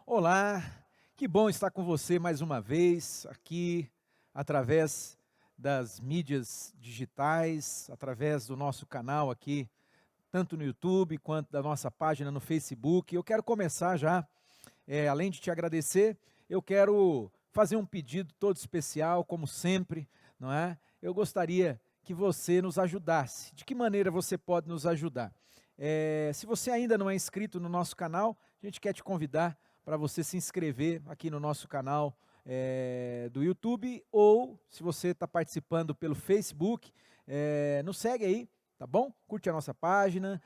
Olá, que bom estar com você mais uma vez aqui através das mídias digitais, através do nosso canal aqui, tanto no YouTube quanto da nossa página no Facebook. Eu quero começar já, além de te agradecer, eu quero fazer um pedido todo especial, como sempre, não é? Eu gostaria que você nos ajudasse. De que maneira você pode nos ajudar? Se você ainda não é inscrito no nosso canal, a gente quer te convidar para você se inscrever aqui no nosso canal do YouTube, ou se você está participando pelo Facebook, nos segue aí, tá bom? Curte a nossa página,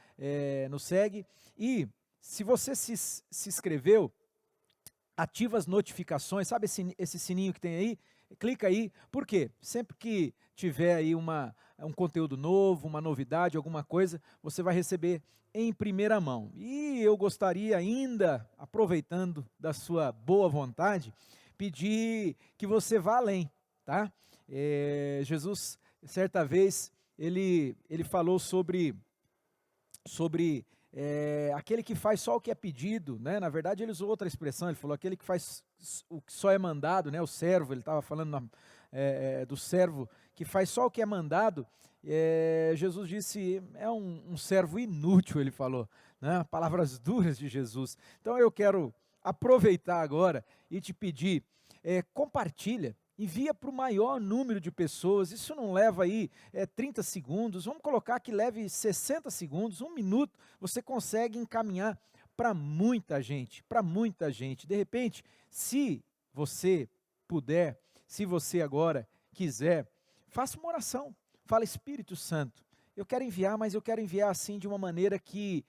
nos segue. E se você se inscreveu, ativa as notificações, sabe esse sininho que tem aí? Clica aí, por quê? Sempre que tiver aí um conteúdo novo, uma novidade, alguma coisa, você vai receber em primeira mão. E eu gostaria ainda, aproveitando da sua boa vontade, pedir que você vá além, tá? Jesus, certa vez, ele falou sobre aquele que faz só o que é pedido, né? Na verdade, ele usou outra expressão, ele falou aquele que faz o que só é mandado, né? O servo, ele estava falando do servo que faz só o que é mandado. Jesus disse, é um servo inútil, ele falou, né? Palavras duras de Jesus. Então eu quero aproveitar agora e te pedir, compartilha, envia para o maior número de pessoas. Isso não leva aí 30 segundos, vamos colocar que leve 60 segundos, um minuto, você consegue encaminhar para muita gente, para muita gente. De repente, se você puder, se você agora quiser, faça uma oração, fala: Espírito Santo, eu quero enviar, mas eu quero enviar assim de uma maneira que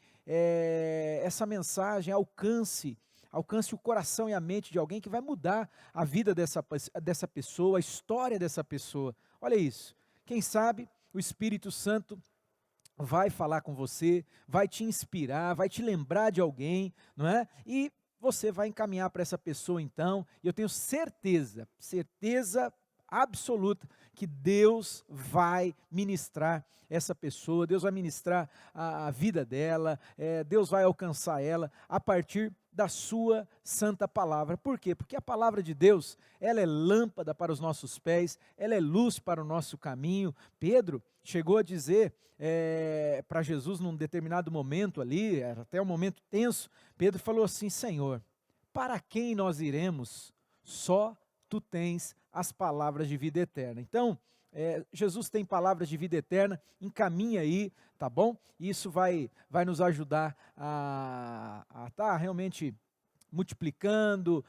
essa mensagem alcance o coração e a mente de alguém, que vai mudar a vida dessa pessoa, a história dessa pessoa. Olha isso, quem sabe o Espírito Santo vai falar com você, vai te inspirar, vai te lembrar de alguém, não é? E você vai encaminhar para essa pessoa então, e eu tenho certeza absoluta que Deus vai ministrar essa pessoa, Deus vai ministrar a vida dela, Deus vai alcançar ela a partir da sua santa palavra. Por quê? Porque a palavra de Deus, ela é lâmpada para os nossos pés, ela é luz para o nosso caminho. Pedro chegou a dizer para Jesus num determinado momento ali, era até um momento tenso, Pedro falou assim: Senhor, para quem nós iremos? Só tu tens as palavras de vida eterna. Então, Jesus tem palavras de vida eterna, encaminha aí, tá bom? Isso vai nos ajudar a estar realmente multiplicando,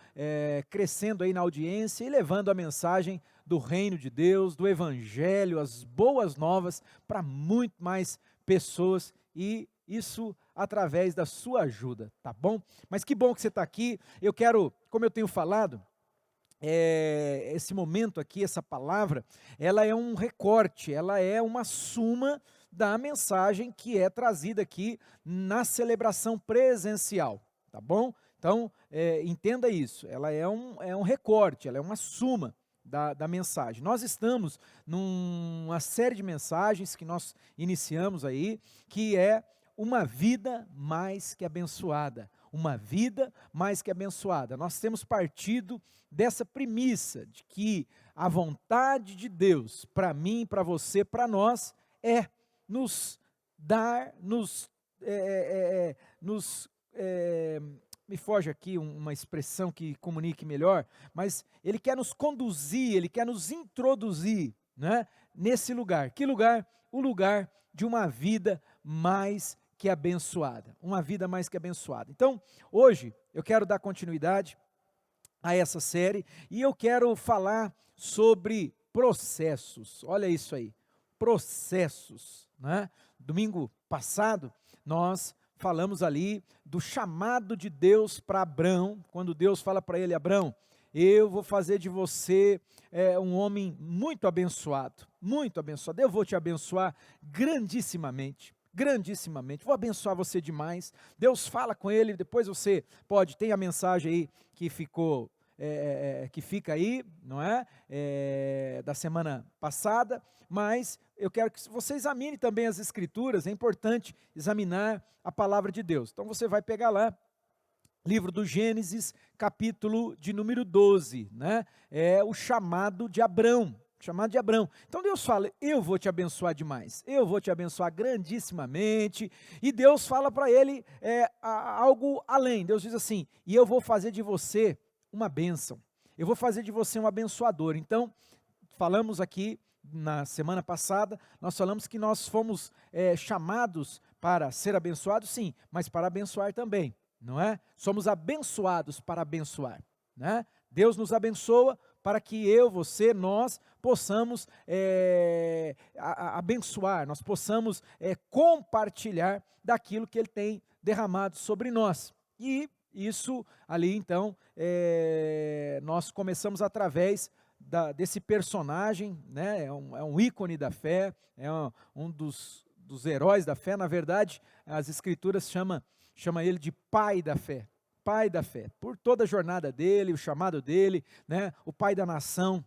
crescendo aí na audiência e levando a mensagem do reino de Deus, do evangelho, as boas novas para muito mais pessoas, e isso através da sua ajuda, tá bom? Mas que bom que você está aqui. Eu quero, como eu tenho falado, esse momento aqui, essa palavra, ela é um recorte, ela é uma suma da mensagem que é trazida aqui na celebração presencial, tá bom? Então, entenda isso, ela é um recorte, ela é uma suma da mensagem. Nós estamos numa série de mensagens que nós iniciamos aí, que é uma vida mais que abençoada, uma vida mais que abençoada. Nós temos partido dessa premissa de que a vontade de Deus para mim, para você, para nós, é nos dar, me foge aqui uma expressão que comunique melhor, mas Ele quer nos conduzir, Ele quer nos introduzir, né, nesse lugar. Que lugar? O lugar de uma vida mais que abençoada, uma vida mais que abençoada. Então, hoje eu quero dar continuidade a essa série e eu quero falar sobre processos. Olha isso aí, processos, né? Domingo passado nós falamos ali do chamado de Deus para Abrão, quando Deus fala para ele: Abrão, eu vou fazer de você um homem muito abençoado, eu vou te abençoar grandissimamente, grandissimamente, vou abençoar você demais. Deus fala com ele, depois você tem a mensagem aí que ficou, que fica aí, não é? Da semana passada, mas eu quero que você examine também as escrituras, é importante examinar a palavra de Deus. Então você vai pegar lá livro do Gênesis, capítulo de número 12, né? É o chamado de Abrão. Chamado de Abrão. Então Deus fala, eu vou te abençoar demais, eu vou te abençoar grandissimamente, e Deus fala para ele algo além. Deus diz assim, e eu vou fazer de você uma bênção, eu vou fazer de você um abençoador. Então, falamos aqui na semana passada, nós falamos que nós fomos chamados para ser abençoados, sim, mas para abençoar também, não é? Somos abençoados para abençoar, né? Deus nos abençoa para que eu, você, nós possamos abençoar, nós possamos compartilhar daquilo que Ele tem derramado sobre nós. E isso ali, então, nós começamos através desse personagem, né? É um ícone da fé, é um dos heróis da fé. Na verdade, as Escrituras chama ele de pai da fé. Pai da fé, por toda a jornada dele, o chamado dele, né? O pai da nação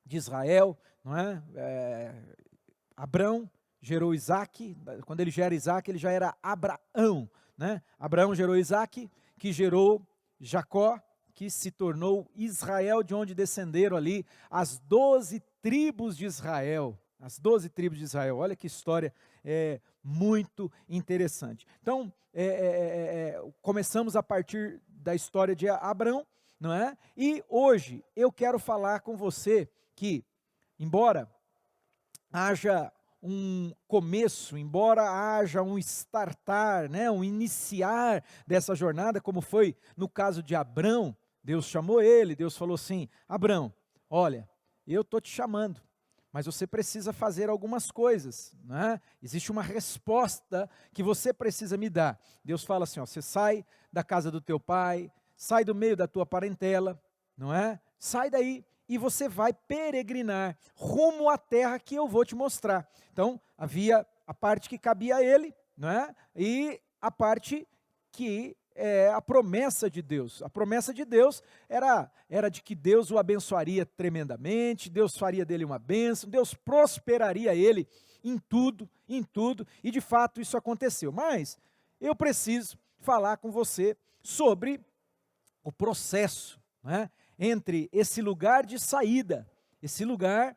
de Israel, não é? Abrão gerou Isaac, quando ele gera Isaac, ele já era Abraão, né? Abraão gerou Isaac, que gerou Jacó, que se tornou Israel, de onde descenderam ali as 12 tribos de Israel. As 12 tribos de Israel, olha que história muito interessante. Então, começamos a partir da história de Abrão, não é? E hoje eu quero falar com você que, embora haja um começo, embora haja um startar, né, um iniciar dessa jornada, como foi no caso de Abrão, Deus chamou ele, Deus falou assim, Abrão, olha, eu estou te chamando, mas você precisa fazer algumas coisas, né? Existe uma resposta que você precisa me dar. Deus fala assim, ó, você sai da casa do teu pai, sai do meio da tua parentela, não é? Sai daí e você vai peregrinar rumo à terra que eu vou te mostrar. Então, havia a parte que cabia a ele, não é? E a parte que a promessa de Deus. A promessa de Deus era de que Deus o abençoaria tremendamente, Deus faria dele uma bênção, Deus prosperaria ele em tudo, e de fato isso aconteceu. Mas eu preciso falar com você sobre o processo, né, entre esse lugar de saída, esse lugar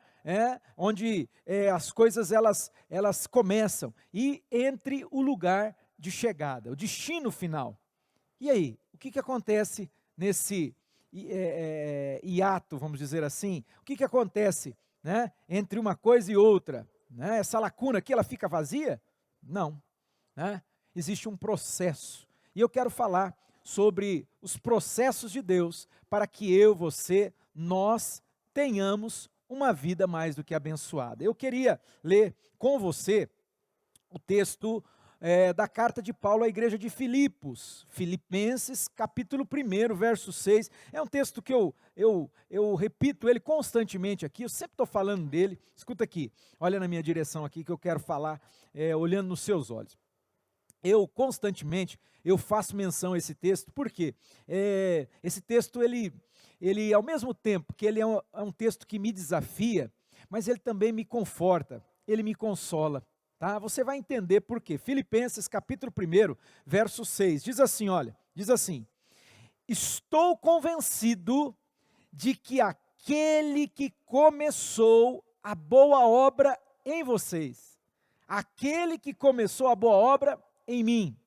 onde as coisas elas começam, e entre o lugar de chegada, o destino final. E aí, o que acontece nesse hiato, vamos dizer assim? O que acontece, né, entre uma coisa e outra? Né? Essa lacuna aqui, ela fica vazia? Não. Né? Existe um processo. E eu quero falar sobre os processos de Deus para que eu, você, nós tenhamos uma vida mais do que abençoada. Eu queria ler com você o texto da carta de Paulo à igreja de Filipos, Filipenses, capítulo 1, verso 6, é um texto que eu repito ele constantemente aqui, eu sempre estou falando dele. Escuta aqui, olha na minha direção aqui que eu quero falar, olhando nos seus olhos. Eu constantemente, eu faço menção a esse texto, porque esse texto, ele ao mesmo tempo que ele é um texto que me desafia, mas ele também me conforta, ele me consola. Tá? Você vai entender por quê. Filipenses capítulo 1, verso 6, diz assim, olha, diz assim, estou convencido de que aquele que começou a boa obra em vocês, aquele que começou a boa obra em mim,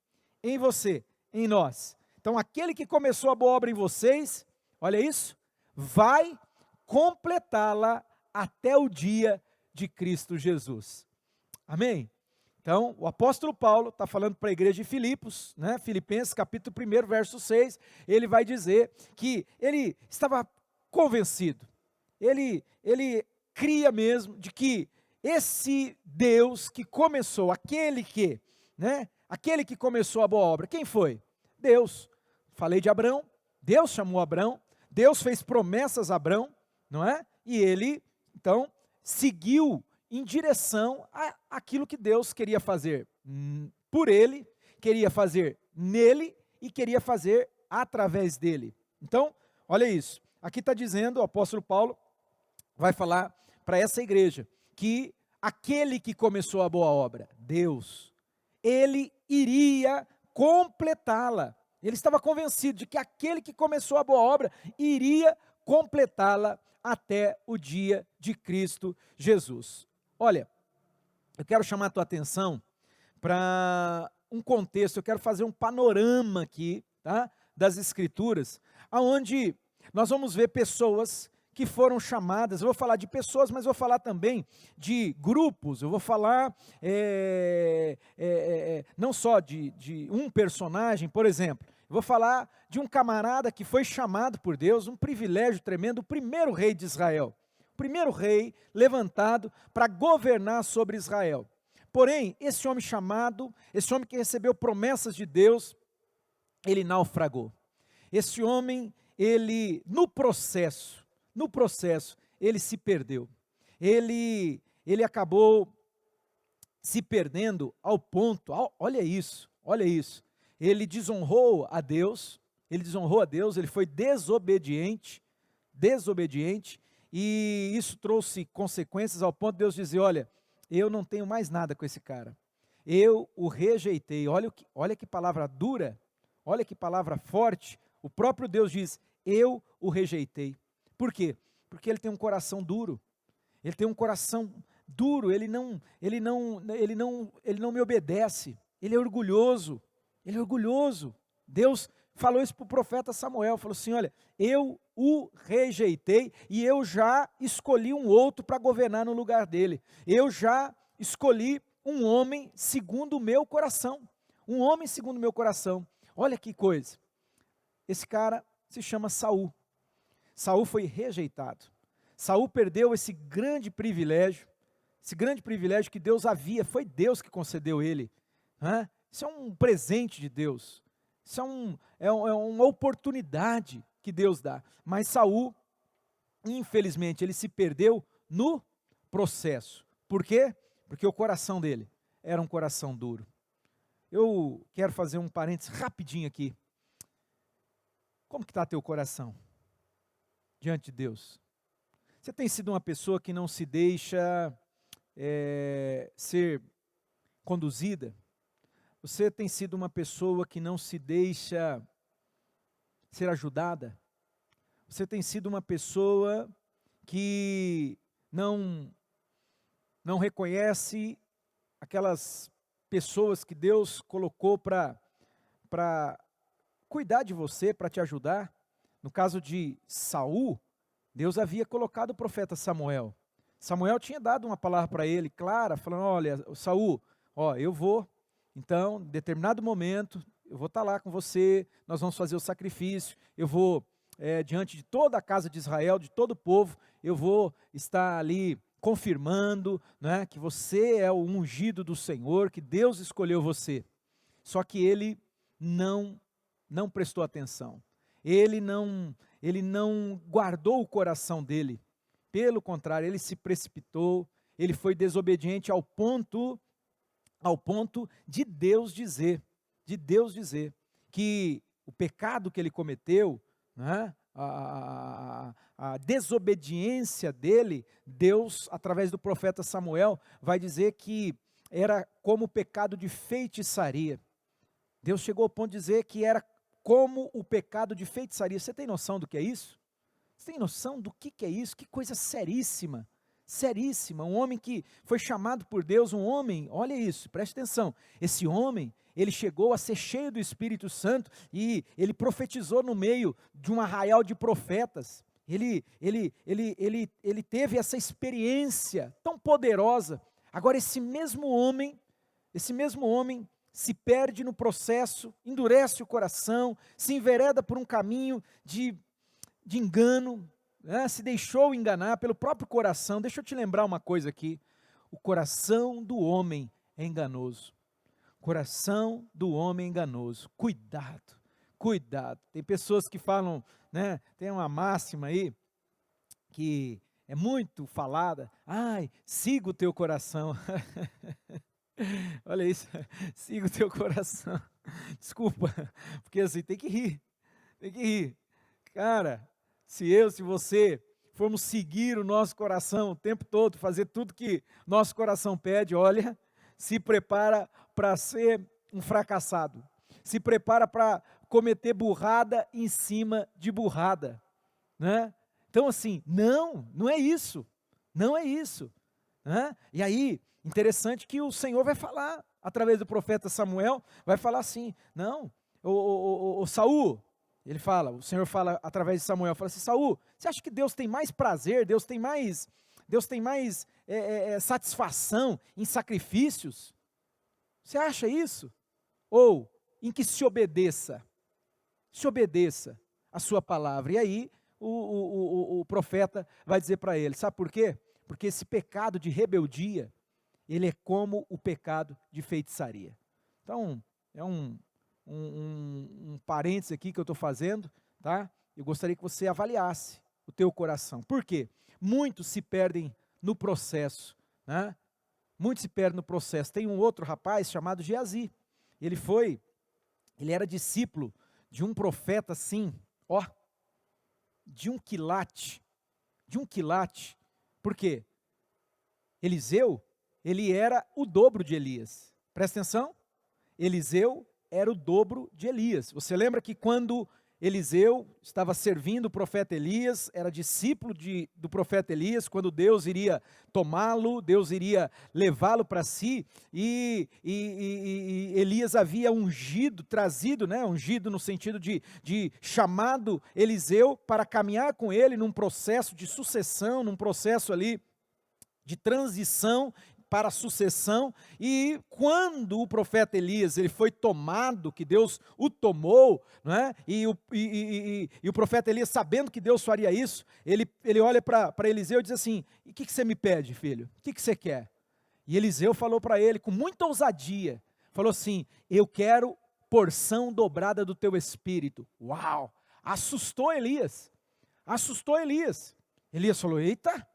em você, em nós. Então aquele que começou a boa obra em vocês, olha isso, vai completá-la até o dia de Cristo Jesus. Amém? Então, o apóstolo Paulo está falando para a igreja de Filipos, né? Filipenses capítulo 1, verso 6, ele vai dizer que ele estava convencido, ele cria mesmo de que esse Deus que começou, aquele que começou a boa obra, quem foi? Deus. Falei de Abrão, Deus chamou Abrão, Deus fez promessas a Abrão, não é? E ele, então, seguiu em direção àquilo que Deus queria fazer por ele, queria fazer nele e queria fazer através dele. Então, olha isso, aqui está dizendo, o apóstolo Paulo vai falar para essa igreja, que aquele que começou a boa obra, Deus, ele iria completá-la Ele estava convencido de que aquele que começou a boa obra iria completá-la até o dia de Cristo Jesus. Olha, eu quero chamar a tua atenção para um contexto, eu quero fazer um panorama aqui, tá, das Escrituras, aonde nós vamos ver pessoas que foram chamadas. Eu vou falar de pessoas, mas vou falar também de grupos. Eu vou falar não só de um personagem, por exemplo. Eu vou falar de um camarada que foi chamado por Deus, um privilégio tremendo, o primeiro rei de Israel. O primeiro rei levantado para governar sobre Israel. Porém, esse homem chamado, esse homem que recebeu promessas de Deus, ele naufragou. Esse homem, ele, no processo, ele se perdeu. Ele acabou se perdendo ao ponto, olha isso, ele desonrou a Deus, ele foi desobediente, e isso trouxe consequências ao ponto de Deus dizer, olha, eu não tenho mais nada com esse cara, eu o rejeitei. Olha que palavra dura, olha que palavra forte. O próprio Deus diz, eu o rejeitei. Por quê? Porque ele tem um coração duro, ele não me obedece, ele é orgulhoso. Deus falou isso para o profeta Samuel, falou assim, olha, eu o rejeitei e eu já escolhi um outro para governar no lugar dele. Eu já escolhi um homem segundo o meu coração. Olha que coisa. Esse cara se chama Saul. Saul foi rejeitado. Saul perdeu esse grande privilégio que Deus havia, foi Deus que concedeu ele. Isso é um presente de Deus. Isso é uma oportunidade que Deus dá. Mas Saul, infelizmente, ele se perdeu no processo. Por quê? Porque o coração dele era um coração duro. Eu quero fazer um parênteses rapidinho aqui. Como que está teu coração diante de Deus? Você tem sido uma pessoa que não se deixa ser conduzida? Você tem sido uma pessoa que não se deixa ser ajudada? Você tem sido uma pessoa que não reconhece aquelas pessoas que Deus colocou para cuidar de você, para te ajudar? No caso de Saul, Deus havia colocado o profeta Samuel. Samuel tinha dado uma palavra para ele, clara, falando, olha, Saul, eu vou, então, em determinado momento, eu vou estar lá com você, nós vamos fazer o sacrifício, eu vou, diante de toda a casa de Israel, de todo o povo, eu vou estar ali confirmando, né, que você é o ungido do Senhor, que Deus escolheu você. Só que ele não prestou atenção. Ele não guardou o coração dele. Pelo contrário, ele se precipitou, ele foi desobediente ao ponto de Deus dizer que o pecado que ele cometeu, né, a desobediência dele, Deus, através do profeta Samuel, vai dizer que era como o pecado de feitiçaria. Deus chegou ao ponto de dizer que era como o pecado de feitiçaria. Você tem noção do que é isso? Você tem noção do que é isso? Que coisa seríssima, um homem que foi chamado por Deus, um homem, olha isso, preste atenção, esse homem, ele chegou a ser cheio do Espírito Santo e ele profetizou no meio de um arraial de profetas. Ele teve essa experiência tão poderosa. Agora esse mesmo homem se perde no processo, endurece o coração, se envereda por um caminho de engano, né? Se deixou enganar pelo próprio coração. Deixa eu te lembrar uma coisa aqui, o coração do homem é enganoso. Cuidado, tem pessoas que falam, né, tem uma máxima aí, que é muito falada, siga o teu coração, olha isso, siga o teu coração, desculpa, porque assim, tem que rir, cara, se você formos seguir o nosso coração o tempo todo, fazer tudo que nosso coração pede, olha, se prepara para ser um fracassado, se prepara para cometer burrada em cima de burrada, né? Então assim, não é isso, não é isso, né? E aí, interessante que o Senhor vai falar, através do profeta Samuel, vai falar assim, não, o Saul, ele fala, o Senhor fala através de Samuel, fala assim, Saul, você acha que Deus tem mais prazer, Deus tem mais satisfação em sacrifícios? Você acha isso? Ou em que se obedeça a sua palavra. E aí o profeta vai dizer para ele, sabe por quê? Porque esse pecado de rebeldia, ele é como o pecado de feitiçaria. Então, é um parênteses aqui que eu estou fazendo, tá? Eu gostaria que você avaliasse o teu coração. Por quê? Muitos se perdem no processo, né? Muitos se perdem no processo. Tem um outro rapaz chamado Geazi. Ele era discípulo de um profeta assim, ó, de um quilate. Por quê? Eliseu, ele era o dobro de Elias. Presta atenção. Eliseu era o dobro de Elias. Você lembra que quando Eliseu estava servindo o profeta Elias, era discípulo do profeta Elias, quando Deus iria tomá-lo, Deus iria levá-lo para si, e Elias havia trazido, né, ungido no sentido de chamado Eliseu para caminhar com ele num processo de sucessão, num processo ali de transição para a sucessão, e quando o profeta Elias ele foi tomado, que Deus o tomou, não é? e o profeta Elias, sabendo que Deus faria isso, ele olha para Eliseu e diz assim, o que você me pede, filho? O que você quer? E Eliseu falou para ele com muita ousadia, falou assim, eu quero porção dobrada do teu espírito. Uau! Assustou Elias, Elias falou, eita,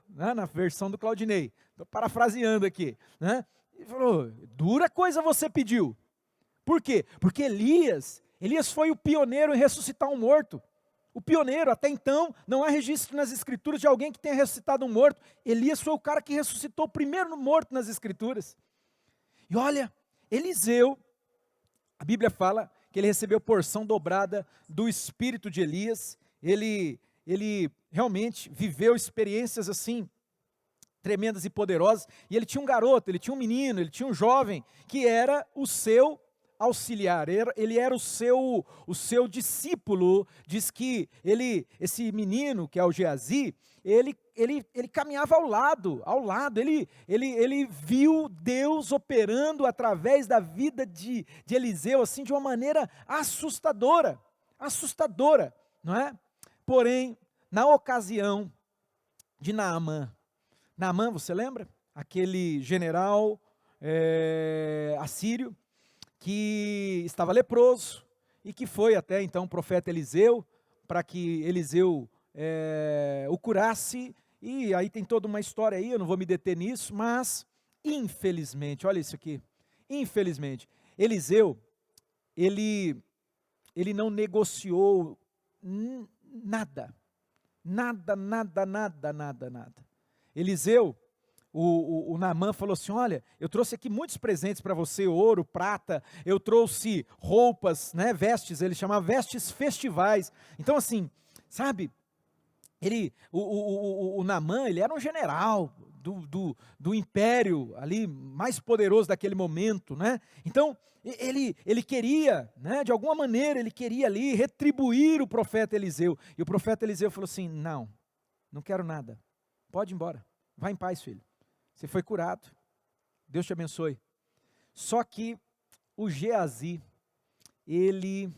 né, na versão do Claudinei, estou parafraseando aqui, né? Ele falou, dura coisa você pediu. Por quê? Porque Elias foi o pioneiro em ressuscitar um morto. O pioneiro, até então, não há registro nas escrituras de alguém que tenha ressuscitado um morto. Elias foi o cara que ressuscitou o primeiro morto nas escrituras. E olha, Eliseu, a Bíblia fala que ele recebeu porção dobrada do espírito de Elias, ele realmente viveu experiências assim, tremendas e poderosas, e ele tinha um garoto, ele tinha um menino, ele tinha um jovem, que era o seu auxiliar, ele era o seu discípulo. Diz que esse menino, que é o Geazi, ele caminhava ao lado, ele viu Deus operando através da vida de Eliseu, assim, de uma maneira assustadora, não é? Porém, na ocasião de Naamã, você lembra? Aquele general assírio que estava leproso e que foi até então o profeta Eliseu, para que Eliseu o curasse, e aí tem toda uma história aí, eu não vou me deter nisso, mas infelizmente, olha isso aqui, infelizmente, Eliseu, ele não negociou nada. Eliseu, o Naamã falou assim, olha, eu trouxe aqui muitos presentes para você, ouro, prata, eu trouxe roupas, né, vestes, ele chamava vestes festivais. Então assim, sabe, o Naamã, ele era um general do império ali, mais poderoso daquele momento, né? Então, ele queria, né, de alguma maneira, ele queria ali retribuir o profeta Eliseu. E o profeta Eliseu falou assim, não quero nada, pode ir embora, vai em paz, filho. Você foi curado, Deus te abençoe. Só que o Geazi, ele,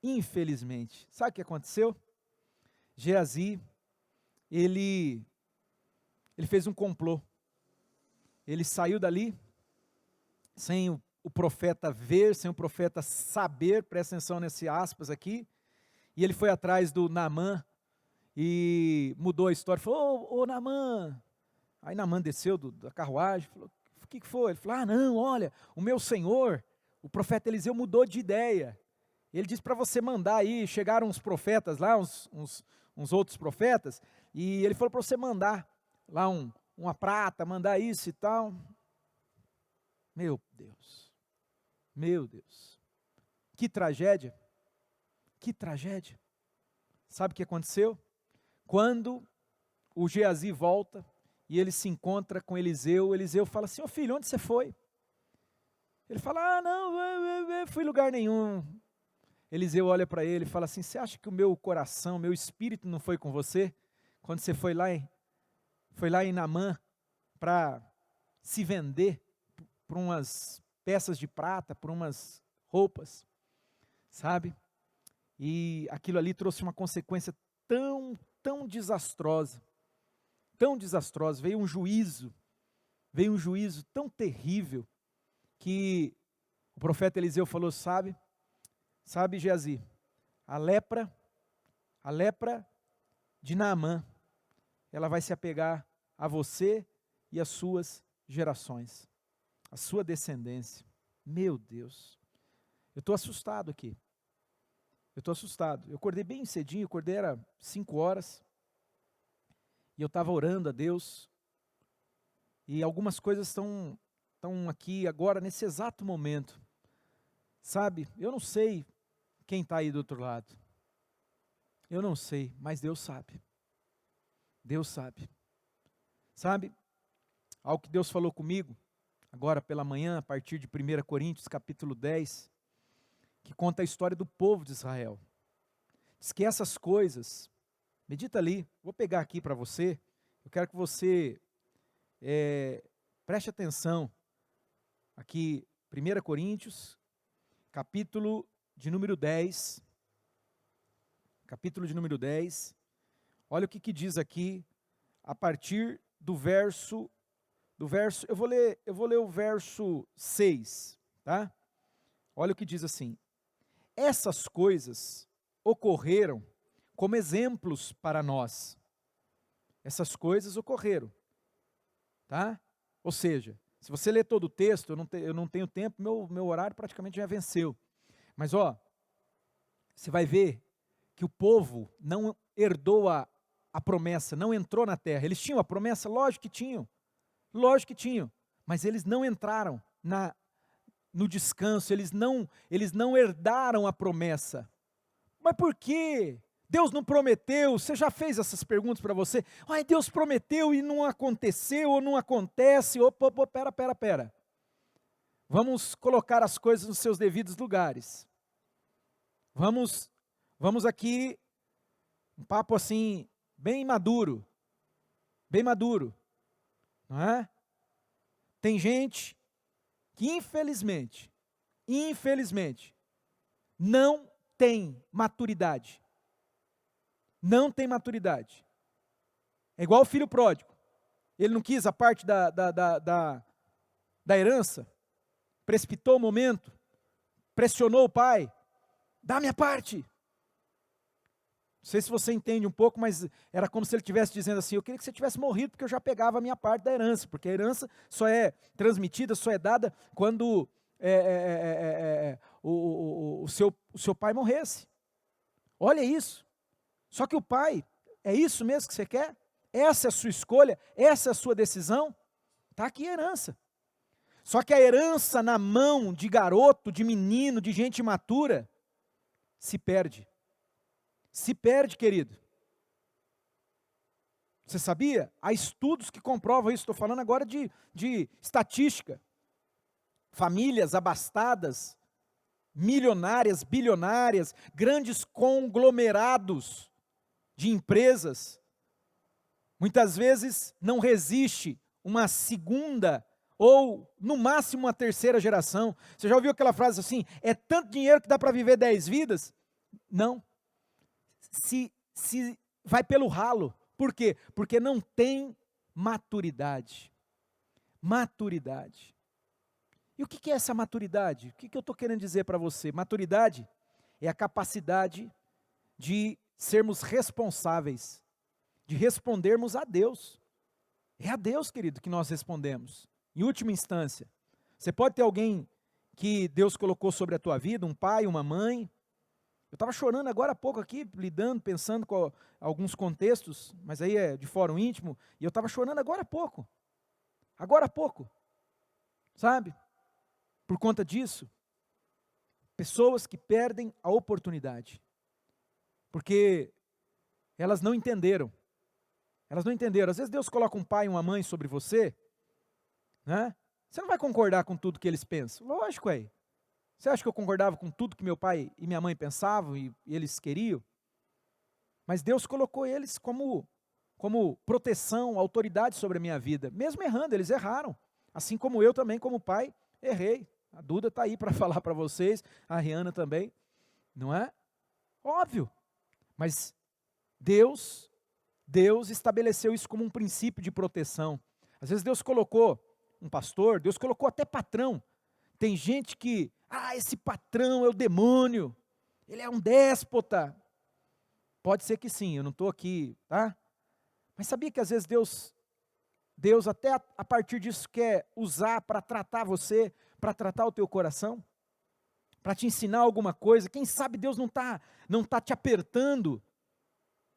infelizmente, sabe o que aconteceu? Geazi, ele fez um complô. Ele saiu dali, sem o profeta ver, sem o profeta saber, presta atenção nesse aspas aqui, e ele foi atrás do Naamã, e mudou a história, falou, ô Naamã, aí Naamã desceu da carruagem, falou, o que foi? Ele falou, não, olha, o meu senhor, o profeta Eliseu mudou de ideia, ele disse para você mandar aí, chegaram uns profetas lá, uns outros profetas, e ele falou para você mandar lá uma prata, mandar isso e tal. Meu Deus, Que tragédia. Que tragédia. Sabe o que aconteceu? Quando o Geazi volta e ele se encontra com Eliseu, Eliseu fala assim: ô filho, onde você foi? Ele fala: não, fui em lugar nenhum. Eliseu olha para ele e fala assim: você acha que o meu coração, meu espírito não foi com você? Quando você foi lá em Naamã para se vender por umas peças de prata, por umas roupas, sabe? E aquilo ali trouxe uma consequência tão desastrosa, veio um juízo tão terrível, que o profeta Eliseu falou: sabe Geazi, a lepra de Naamã, ela vai se apegar a você e às suas gerações, a sua descendência. Meu Deus, eu estou assustado aqui. Eu acordei bem cedinho, era 5 horas, e eu estava orando a Deus, e algumas coisas estão aqui agora, nesse exato momento, sabe? Eu não sei quem está aí do outro lado, eu não sei, mas Deus sabe, sabe? Algo que Deus falou comigo, agora pela manhã, a partir de 1 Coríntios capítulo 10, que conta a história do povo de Israel. Diz que essas coisas, medita ali, vou pegar aqui para você, eu quero que você preste atenção, aqui 1 Coríntios, capítulo de número 10, olha o que diz aqui, a partir do verso, eu vou ler o verso 6, tá? Olha o que diz assim: essas coisas ocorreram como exemplos para nós. Essas coisas ocorreram, tá? Ou seja, se você ler todo o texto, eu não tenho tempo, meu horário praticamente já venceu. Mas você vai ver que o povo não herdou a promessa, não entrou na terra. Eles tinham a promessa? Lógico que tinham, mas eles não entraram no descanso, eles não herdaram a promessa. Mas por quê? Deus não prometeu? Você já fez essas perguntas para você? Ai, Deus prometeu e não aconteceu, ou não acontece? Opa, pera. Vamos colocar as coisas nos seus devidos lugares. Vamos aqui, um papo assim, bem maduro, não é? Tem gente que infelizmente, não tem maturidade. É igual o filho pródigo. Ele não quis a parte da herança, precipitou o momento, pressionou o pai, dá a minha parte. Não sei se você entende um pouco, mas era como se ele estivesse dizendo assim: eu queria que você tivesse morrido, porque eu já pegava a minha parte da herança, porque a herança só é transmitida, só é dada quando o seu pai morresse. Olha isso. Só que o pai, é isso mesmo que você quer? Essa é a sua escolha? Essa é a sua decisão? Está aqui a herança. Só que a herança na mão de garoto, de menino, de gente imatura, se perde. Se perde, querido. Você sabia? Há estudos que comprovam isso. Estou falando agora de estatística. Famílias abastadas, milionárias, bilionárias, grandes conglomerados de empresas, muitas vezes não resiste uma segunda ou no máximo uma terceira geração. Você já ouviu aquela frase assim: é tanto dinheiro que dá para viver 10 vidas? Não. Se vai pelo ralo. Por quê? Porque não tem maturidade. E o que é essa maturidade? O que eu estou querendo dizer para você? Maturidade é a capacidade de sermos responsáveis, de respondermos a Deus. É a Deus, querido, que nós respondemos. Em última instância, você pode ter alguém que Deus colocou sobre a tua vida, um pai, uma mãe. Eu estava chorando agora há pouco aqui, pensando com alguns contextos, mas aí é de fórum íntimo, e eu estava chorando agora há pouco, sabe? Por conta disso, pessoas que perdem a oportunidade, porque elas não entenderam. Elas não entenderam. Às vezes Deus coloca um pai e uma mãe sobre você, né? Você não vai concordar com tudo que eles pensam. Lógico, aí. Você acha que eu concordava com tudo que meu pai e minha mãe pensavam e eles queriam? Mas Deus colocou eles como proteção, autoridade sobre a minha vida. Mesmo errando, eles erraram. Assim como eu também, como pai, errei. A Duda está aí para falar para vocês, a Rihanna também. Não é? Óbvio. Mas Deus estabeleceu isso como um princípio de proteção. Às vezes Deus colocou um pastor, Deus colocou até patrão. Tem gente que, esse patrão é o demônio, ele é um déspota. Pode ser que sim, eu não estou aqui, tá? Mas sabia que às vezes Deus até a partir disso quer usar para tratar você, para tratar o teu coração, para te ensinar alguma coisa. Quem sabe Deus não tá te apertando,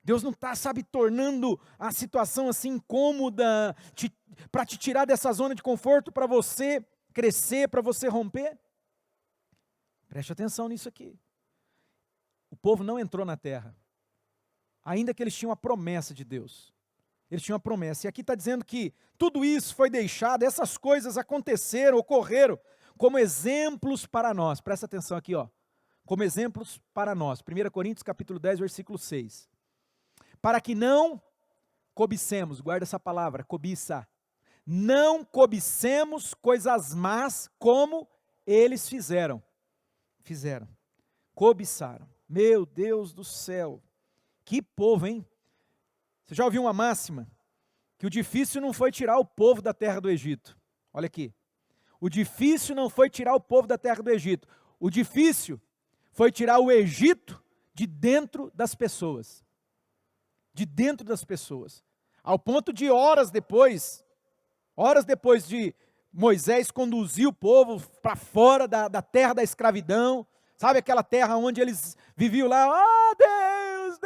Deus não está, tornando a situação assim incômoda, para te tirar dessa zona de conforto, para você crescer, para você romper. Preste atenção nisso aqui. O povo não entrou na terra, ainda que eles tinham a promessa de Deus. Eles tinham a promessa, e aqui está dizendo que tudo isso foi deixado, essas coisas aconteceram, ocorreram, como exemplos para nós. Presta atenção aqui, como exemplos para nós. 1 Coríntios capítulo 10, versículo 6. Para que não cobicemos, guarda essa palavra, cobiça. Não cobicemos coisas más como eles fizeram. Cobiçaram. Meu Deus do céu. Que povo, hein? Você já ouviu uma máxima? Que o difícil não foi tirar o povo da terra do Egito. Olha aqui. O difícil não foi tirar o povo da terra do Egito. O difícil foi tirar o Egito de dentro das pessoas. De dentro das pessoas. Ao ponto de horas depois de Moisés conduzir o povo para fora da terra da escravidão, sabe aquela terra onde eles viviam lá, Deus,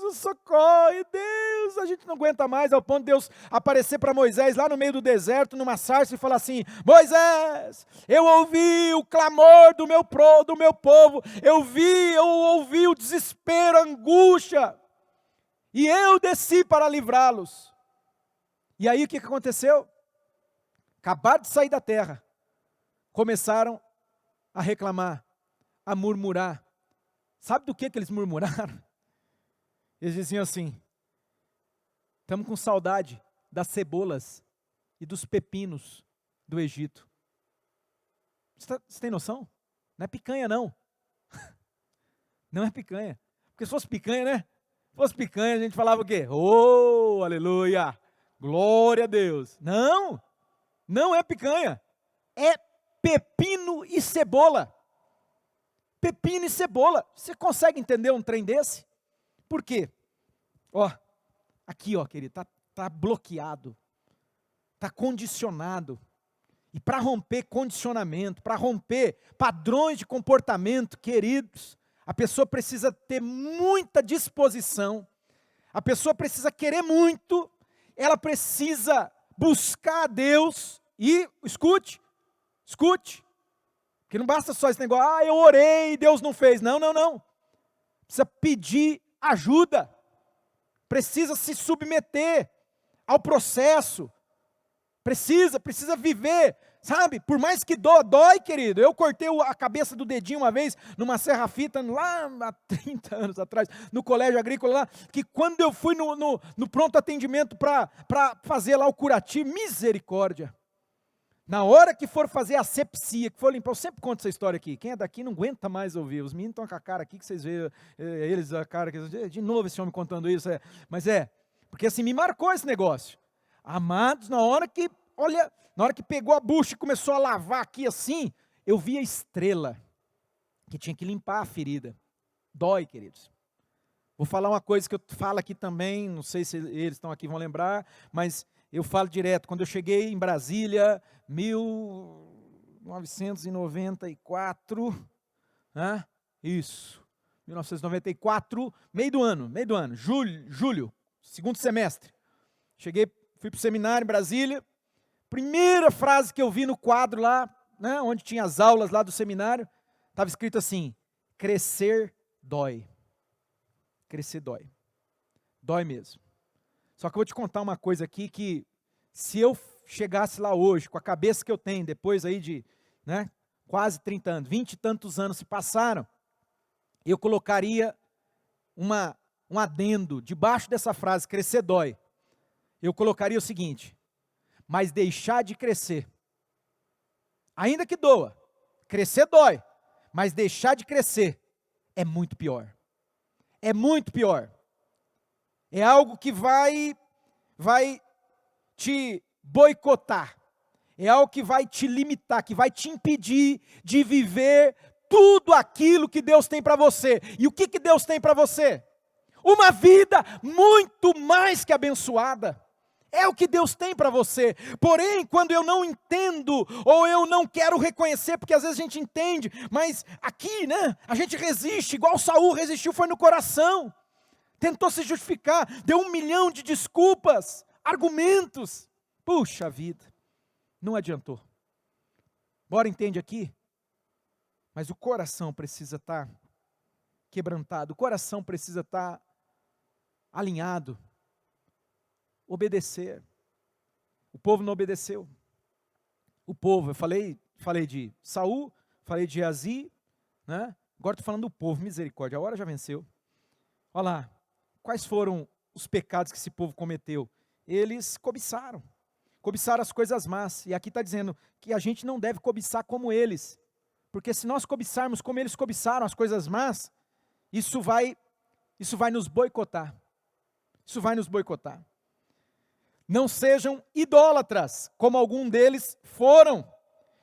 nos socorre, Deus, a gente não aguenta mais, ao ponto de Deus aparecer para Moisés lá no meio do deserto, numa sarça e falar assim, Moisés, eu ouvi o clamor do meu povo, eu ouvi o desespero, a angústia, e eu desci para livrá-los. E aí o que aconteceu? Acabaram de sair da terra, começaram a reclamar, a murmurar. Sabe do que eles murmuraram? Eles diziam assim, estamos com saudade das cebolas e dos pepinos do Egito. Você tem noção? Não é picanha não. Não é picanha. Porque se fosse picanha, né? Se fosse picanha a gente falava o quê? Oh, aleluia, glória a Deus. Não é picanha. É pepino e cebola. Pepino e cebola. Você consegue entender um trem desse? Por quê? Aqui, querido, tá bloqueado. Está condicionado. E para romper condicionamento, para romper padrões de comportamento, queridos, a pessoa precisa ter muita disposição, a pessoa precisa querer muito, ela precisa buscar a Deus e, escute, porque não basta só esse negócio, eu orei e Deus não fez, não, precisa pedir ajuda, precisa se submeter ao processo, precisa viver, sabe, por mais que dói, querido. Eu cortei a cabeça do dedinho uma vez, numa serra-fita, lá há 30 anos atrás, no colégio agrícola lá, que quando eu fui no pronto atendimento para fazer lá o curativo, misericórdia, na hora que for fazer a asepsia, que for limpar, eu sempre conto essa história aqui, quem é daqui não aguenta mais ouvir, os meninos estão com a cara aqui, que vocês veem, eles, a cara, de novo esse homem contando isso, porque assim, me marcou esse negócio. Amados, na hora que pegou a bucha e começou a lavar aqui assim, eu vi a estrela, que tinha que limpar a ferida. Dói, queridos. Vou falar uma coisa que eu falo aqui também, não sei se eles estão aqui vão lembrar, mas eu falo direto. Quando eu cheguei em Brasília, 1994, 1994, meio do ano, julho, segundo semestre. Fui para o seminário em Brasília, primeira frase que eu vi no quadro lá, onde tinha as aulas lá do seminário, estava escrito assim: crescer dói. Crescer dói. Dói mesmo. Só que eu vou te contar uma coisa aqui que, se eu chegasse lá hoje, com a cabeça que eu tenho, depois aí de, né, quase 30 anos, 20 e tantos anos se passaram, eu colocaria um adendo debaixo dessa frase, crescer dói. Eu colocaria o seguinte: mas deixar de crescer, ainda que doa, crescer dói, mas deixar de crescer é muito pior. É muito pior. É algo que vai te boicotar. É algo que vai te limitar, que vai te impedir de viver tudo aquilo que Deus tem para você. E o que Deus tem para você? Uma vida muito mais que abençoada. É o que Deus tem para você. Porém, quando eu não entendo, ou eu não quero reconhecer, porque às vezes a gente entende, mas aqui, né, a gente resiste, igual Saul resistiu, foi no coração. Tentou se justificar, deu 1 milhão de desculpas, argumentos. Puxa vida, não adiantou. Bora, entende aqui? Mas o coração precisa estar quebrantado, o coração precisa estar alinhado. Obedecer. O povo não obedeceu. O povo, eu falei de Saul, falei de Geazi, né? Agora estou falando do povo, misericórdia, a hora já venceu. Olha lá, quais foram os pecados que esse povo cometeu? Eles cobiçaram as coisas más, e aqui está dizendo que a gente não deve cobiçar como eles, porque se nós cobiçarmos como eles cobiçaram as coisas más, isso vai nos boicotar, isso vai nos boicotar. Não sejam idólatras, como algum deles foram,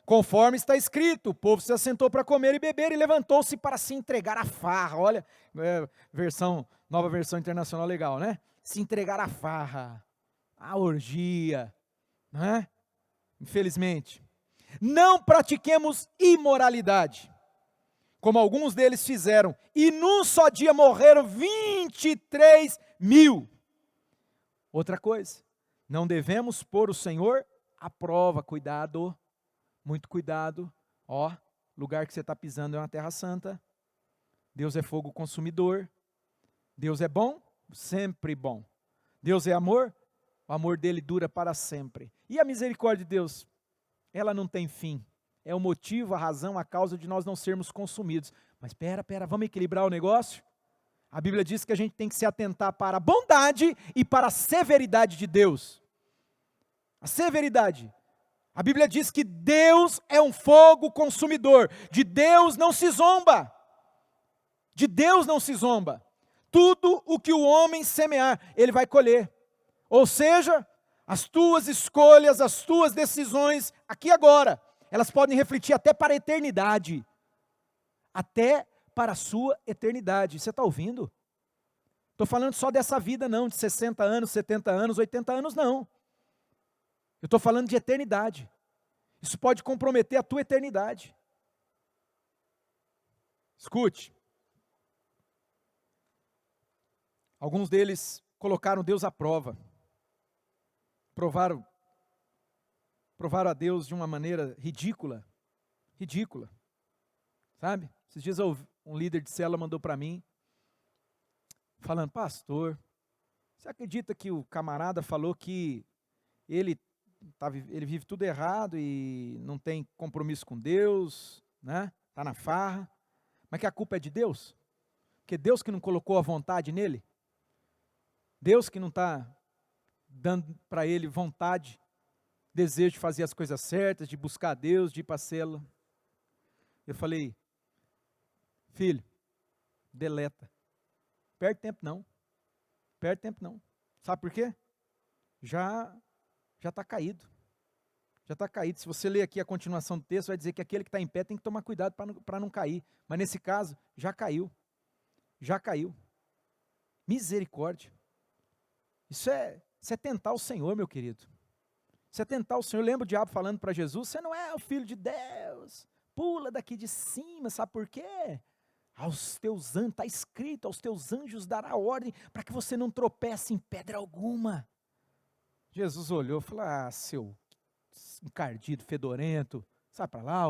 conforme está escrito, o povo se assentou para comer e beber e levantou-se para se entregar à farra. Olha, nova versão internacional legal, né? Se entregar à farra, à orgia, né? Infelizmente. Não pratiquemos imoralidade, como alguns deles fizeram, e num só dia morreram 23 mil. Outra coisa, não devemos pôr o Senhor à prova. Cuidado, muito cuidado. Ó, lugar que você está pisando é uma terra santa. Deus é fogo consumidor. Deus é bom, sempre bom. Deus é amor, o amor dele dura para sempre. E a misericórdia de Deus, ela não tem fim. É o motivo, a razão, a causa de nós não sermos consumidos. Mas pera, vamos equilibrar o negócio? A Bíblia diz que a gente tem que se atentar para a bondade e para a severidade de Deus. A severidade. A Bíblia diz que Deus é um fogo consumidor. De Deus não se zomba. De Deus não se zomba. Tudo o que o homem semear, ele vai colher. Ou seja, as tuas escolhas, as tuas decisões, aqui agora, elas podem refletir até para a eternidade. Até para a sua eternidade. Você está ouvindo? Estou falando só dessa vida não, de 60 anos, 70 anos, 80 anos, não. Eu estou falando de eternidade. Isso pode comprometer a tua eternidade. Escute. Alguns deles colocaram Deus à prova. Provaram a Deus de uma maneira ridícula. Ridícula. Sabe? Esses dias um líder de célula mandou para mim, falando: pastor, você acredita que o camarada falou que ele vive tudo errado e não tem compromisso com Deus, né? Está na farra, mas que a culpa é de Deus? Porque Deus que não colocou a vontade nele? Deus que não está dando para ele vontade, desejo de fazer as coisas certas, de buscar a Deus, de ir para a célula? Eu falei: filho, deleta. Perde tempo não. Perde tempo não. Sabe por quê? Já está caído. Já está caído. Se você ler aqui a continuação do texto, vai dizer que aquele que está em pé tem que tomar cuidado para não cair. Mas nesse caso, já caiu. Já caiu. Misericórdia. Isso é tentar o Senhor, meu querido. Isso é tentar o Senhor. Eu lembro o diabo falando para Jesus: você não é o filho de Deus. Pula daqui de cima. Sabe por quê? Aos teus anjos, está escrito, aos teus anjos dará ordem para que você não tropece em pedra alguma. Jesus olhou e falou: ah, seu encardido, fedorento, sai para lá,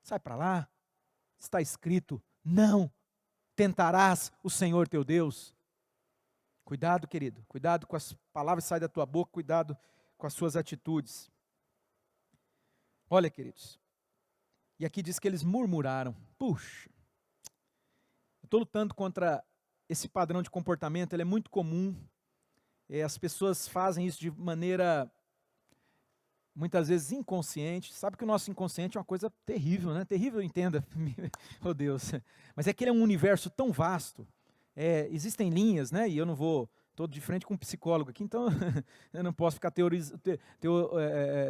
sai para lá. está escrito: não tentarás o Senhor teu Deus. Cuidado, querido, cuidado com as palavras que saem da tua boca, cuidado com as suas atitudes. Olha, queridos, e aqui diz que eles murmuraram. Puxa, eu estou lutando contra esse padrão de comportamento, ele é muito comum. As pessoas fazem isso de maneira, muitas vezes, inconsciente. Sabe que o nosso inconsciente é uma coisa terrível, né? Terrível, entenda, oh Deus. Mas é que ele é um universo tão vasto. Existem linhas, né? E eu não vou, estou de frente com um psicólogo aqui, então eu não posso ficar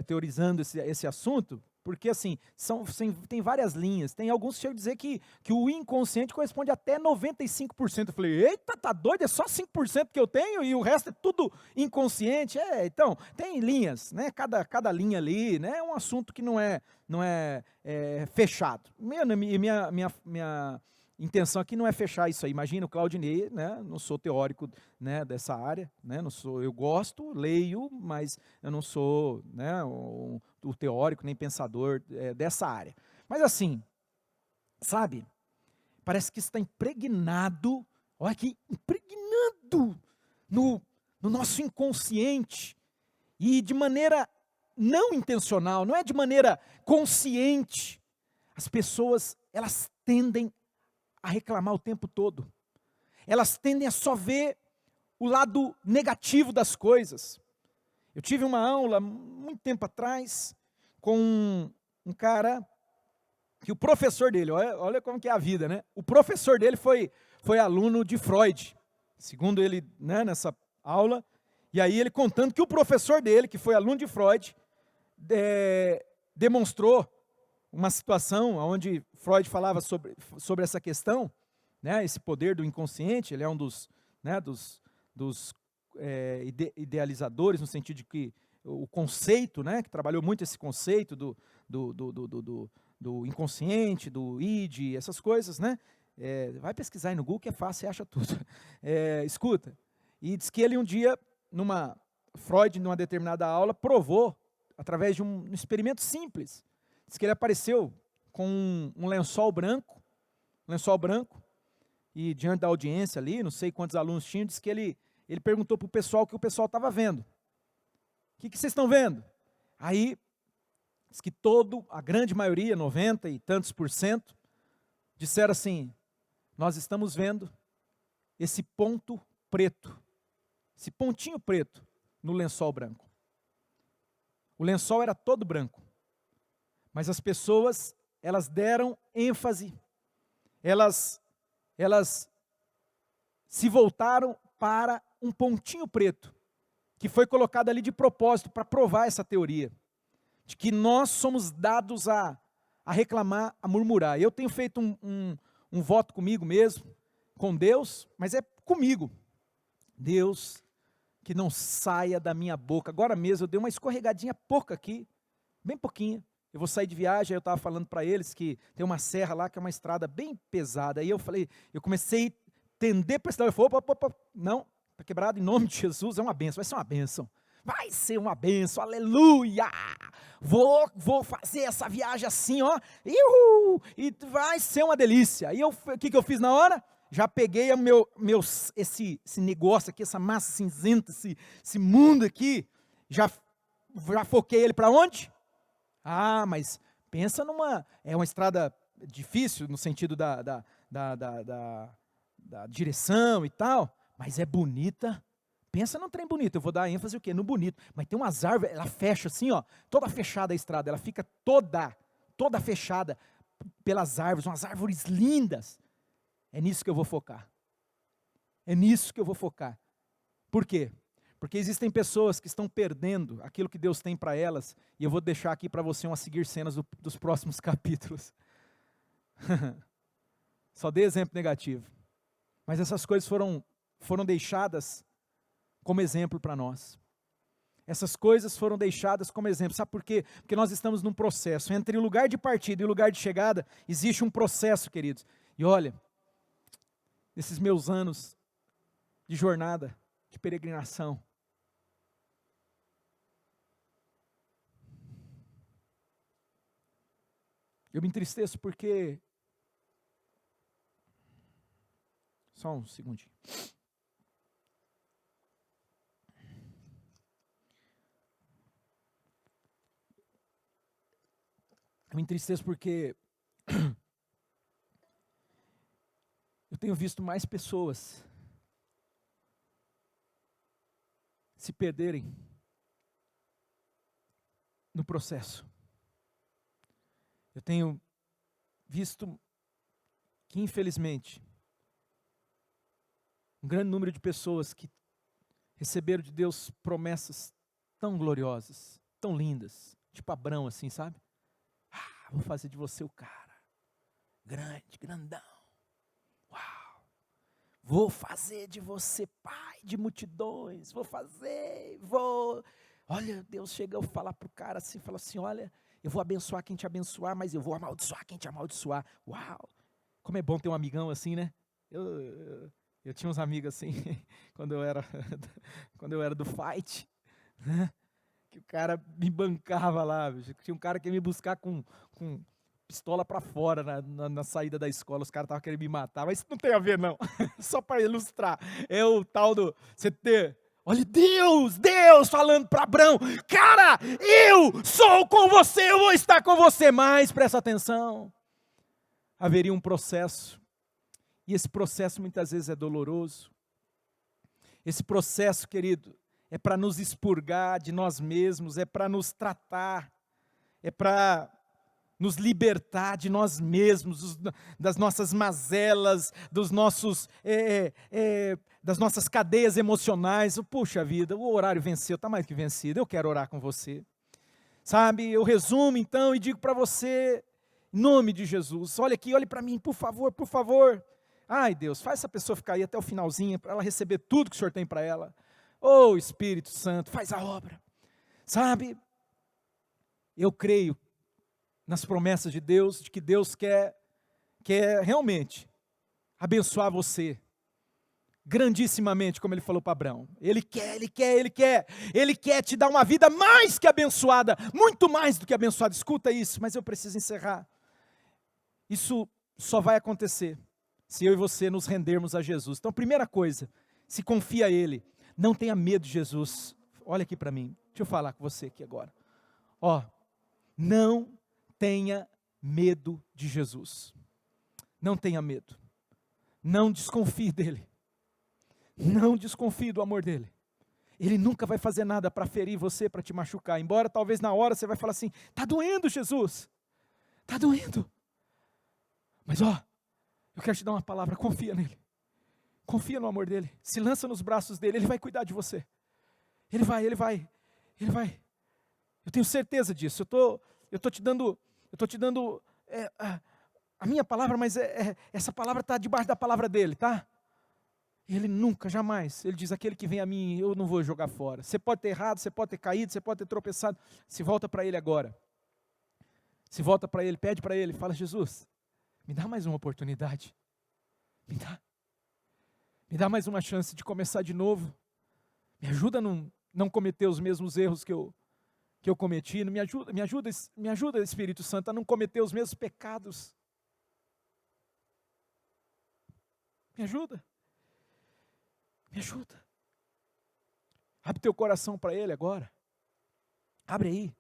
teorizando esse assunto, porque assim, tem várias linhas. Tem alguns que chegam a dizer que o inconsciente corresponde até 95%. Eu falei, eita, tá doido? É só 5% que eu tenho e o resto é tudo inconsciente? Então, tem linhas, né? Cada linha ali, né? É um assunto que não é fechado. Minha intenção aqui não é fechar isso aí. Imagina o Claudinei, né? Não sou teórico, né, dessa área, né? Não sou, eu gosto, leio, mas eu não sou, né, o teórico nem pensador dessa área. Mas assim, sabe? Parece que está impregnado, olha aqui, impregnado no nosso inconsciente e de maneira não intencional, não é de maneira consciente. As pessoas, elas tendem a reclamar o tempo todo. Elas tendem a só ver o lado negativo das coisas. Eu tive uma aula, muito tempo atrás, com um cara, que o professor dele, olha como que é a vida, né? O professor dele foi aluno de Freud, segundo ele, né, nessa aula, e aí ele contando que o professor dele, que foi aluno de Freud, demonstrou uma situação onde Freud falava sobre essa questão, né, esse poder do inconsciente. Ele é um dos idealizadores, no sentido de que o conceito, né, que trabalhou muito esse conceito do inconsciente, do id, essas coisas, né? Vai pesquisar aí no Google que é fácil, você acha tudo. Escuta, e diz que ele um dia, Freud, numa determinada aula, provou, através de um experimento simples, diz que ele apareceu com um lençol branco, e diante da audiência ali, não sei quantos alunos tinham, diz que ele perguntou para o pessoal o que o pessoal estava vendo. O que vocês estão vendo? Aí, diz que a grande maioria, 90 e tantos %, disseram assim: nós estamos vendo esse ponto preto, esse pontinho preto no lençol branco. O lençol era todo branco, mas as pessoas, elas deram ênfase, elas se voltaram para um pontinho preto, que foi colocado ali de propósito para provar essa teoria, de que nós somos dados a reclamar, a murmurar. Eu tenho feito um voto comigo mesmo, com Deus, mas é comigo. Deus, que não saia da minha boca. Agora mesmo eu dei uma escorregadinha pouca aqui, bem pouquinha. Eu vou sair de viagem, aí eu estava falando para eles que tem uma serra lá, que é uma estrada bem pesada. Aí eu comecei a tender para a estrada. Eu falei, opa, não, está quebrado, em nome de Jesus, é uma bênção, vai ser uma bênção. Vai ser uma bênção, aleluia! Vou fazer essa viagem assim, ó, e vai ser uma delícia. E o que eu fiz na hora? Já peguei esse negócio aqui, essa massa cinzenta, esse mundo aqui, já foquei ele para onde? Mas pensa é uma estrada difícil no sentido da direção e tal, mas é bonita. Pensa num trem bonito. Eu vou dar ênfase o quê? No bonito. Mas tem umas árvores, ela fecha assim, ó, toda fechada a estrada, ela fica toda fechada pelas árvores, umas árvores lindas. É nisso que eu vou focar. Por quê? Porque existem pessoas que estão perdendo aquilo que Deus tem para elas, e eu vou deixar aqui para você a seguir cenas dos próximos capítulos. Só dei exemplo negativo. Mas essas coisas foram deixadas como exemplo para nós. Essas coisas foram deixadas como exemplo. Sabe por quê? Porque nós estamos num processo. Entre o lugar de partida e o lugar de chegada, existe um processo, queridos. E olha, nesses meus anos de jornada, de peregrinação, eu me entristeço porque Só um segundinho. Eu me entristeço porque eu tenho visto mais pessoas se perderem no processo. Eu tenho visto que, infelizmente, um grande número de pessoas que receberam de Deus promessas tão gloriosas, tão lindas, tipo Abrão assim, sabe? Vou fazer de você o cara, grande, grandão, uau, vou fazer de você pai de multidões, olha, Deus chega a falar para o cara assim, fala assim, olha, eu vou abençoar quem te abençoar, mas eu vou amaldiçoar quem te amaldiçoar, uau, como é bom ter um amigão assim, né? Eu tinha uns amigos assim, quando eu era do fight, né? Que o cara me bancava lá, bicho. Tinha um cara que ia me buscar com pistola pra fora na saída da escola, os caras estavam querendo me matar, mas isso não tem a ver não, só para ilustrar, é o tal do, você ter, olha Deus falando para Abrão, cara, eu sou com você, eu vou estar com você, mas presta atenção, haveria um processo, e esse processo muitas vezes é doloroso, esse processo, querido, é para nos expurgar de nós mesmos, é para nos tratar, é para nos libertar de nós mesmos, das nossas mazelas, das nossas cadeias emocionais. Puxa vida, o horário venceu, está mais que vencido, eu quero orar com você. Sabe, eu resumo então e digo para você, em nome de Jesus, olha aqui, olhe para mim, por favor, por favor. Ai Deus, faz essa pessoa ficar aí até o finalzinho, para ela receber tudo que o Senhor tem para ela. Oh Espírito Santo, faz a obra. Sabe, eu creio nas promessas de Deus, de que Deus quer realmente abençoar você, grandissimamente, como Ele falou para Abraão. Ele quer te dar uma vida mais que abençoada, muito mais do que abençoada. Escuta isso, mas eu preciso encerrar. Isso só vai acontecer se eu e você nos rendermos a Jesus. Então, primeira coisa, se confia a Ele, não tenha medo de Jesus. Olha aqui para mim, deixa eu falar com você aqui agora. Não tenha medo de Jesus. Não tenha medo. Não desconfie dele. Não desconfie do amor dele. Ele nunca vai fazer nada para ferir você, para te machucar. Embora talvez na hora você vai falar assim, está doendo Jesus. Está doendo. Mas eu quero te dar uma palavra, confia nele. Confia no amor dele. Se lança nos braços dele, ele vai cuidar de você. Ele vai. Eu tenho certeza disso. Eu estou te dando a minha palavra, mas essa palavra está debaixo da palavra dele, tá? Ele nunca, jamais, ele diz, aquele que vem a mim, eu não vou jogar fora. Você pode ter errado, você pode ter caído, você pode ter tropeçado, se volta para ele agora. Se volta para ele, pede para ele, fala, Jesus, me dá mais uma oportunidade. Me dá mais uma chance de começar de novo. Me ajuda a não cometer os mesmos erros que eu cometi, me ajuda, Espírito Santo, a não cometer os mesmos pecados. Me ajuda. Abre teu coração para Ele agora. Abre aí.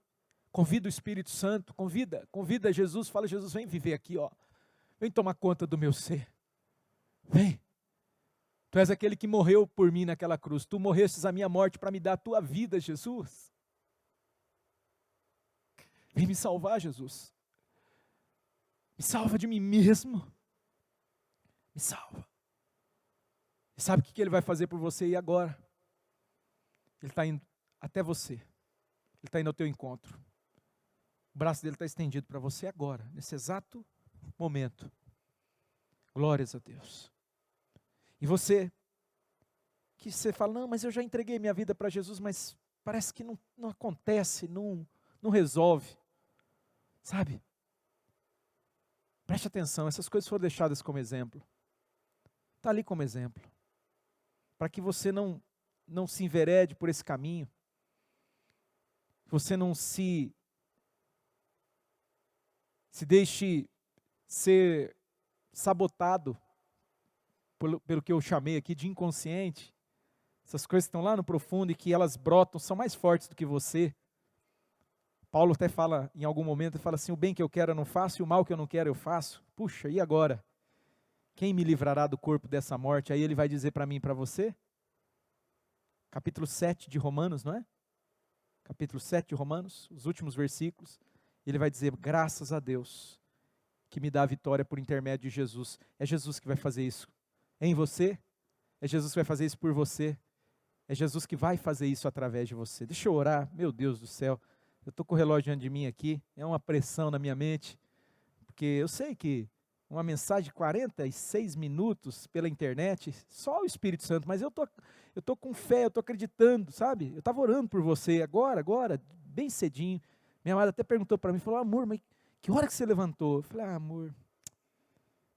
Convida o Espírito Santo, convida Jesus, fala, Jesus, vem viver aqui, vem tomar conta do meu ser. Vem. Tu és aquele que morreu por mim naquela cruz. Tu morrestes a minha morte para me dar a tua vida, Jesus. Vem me salvar, Jesus. Me salva de mim mesmo. Me salva. E sabe o que Ele vai fazer por você e agora? Ele está indo até você. Ele está indo ao teu encontro. O braço dele está estendido para você agora, nesse exato momento. Glórias a Deus. E você, que você fala, não, mas eu já entreguei minha vida para Jesus, mas parece que não acontece, não resolve. Sabe? Preste atenção, essas coisas foram deixadas como exemplo. Está ali como exemplo. Para que você não se enverede por esse caminho. Você não se deixe ser sabotado pelo que eu chamei aqui de inconsciente, essas coisas que estão lá no profundo e que elas brotam, são mais fortes do que você. Paulo até fala, em algum momento, ele fala assim, o bem que eu quero eu não faço, e o mal que eu não quero eu faço. Puxa, e agora? Quem me livrará do corpo dessa morte? Aí ele vai dizer para mim e para você, capítulo 7 de Romanos, não é? Capítulo 7 de Romanos, os últimos versículos, ele vai dizer, graças a Deus, que me dá a vitória por intermédio de Jesus. É Jesus que vai fazer isso em você, é Jesus que vai fazer isso por você, é Jesus que vai fazer isso através de você. Deixa eu orar, meu Deus do céu, eu estou com o relógio diante de mim aqui, é uma pressão na minha mente, porque eu sei que uma mensagem de 46 minutos pela internet, só o Espírito Santo, mas eu tô com fé, eu estou acreditando, sabe? Eu estava orando por você agora, bem cedinho. Minha amada até perguntou para mim, falou, amor, mas que hora que você levantou? Eu falei, amor,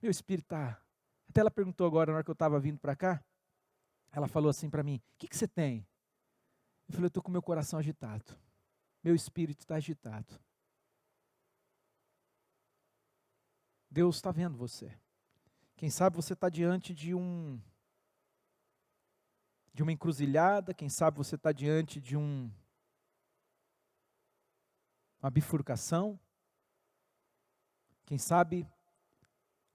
meu espírito está... Até ela perguntou agora, na hora que eu estava vindo para cá, ela falou assim para mim, o que você tem? Eu falei, eu estou com meu coração agitado, meu espírito está agitado. Deus está vendo você. Quem sabe você está diante de uma encruzilhada, quem sabe você está diante de uma bifurcação, quem sabe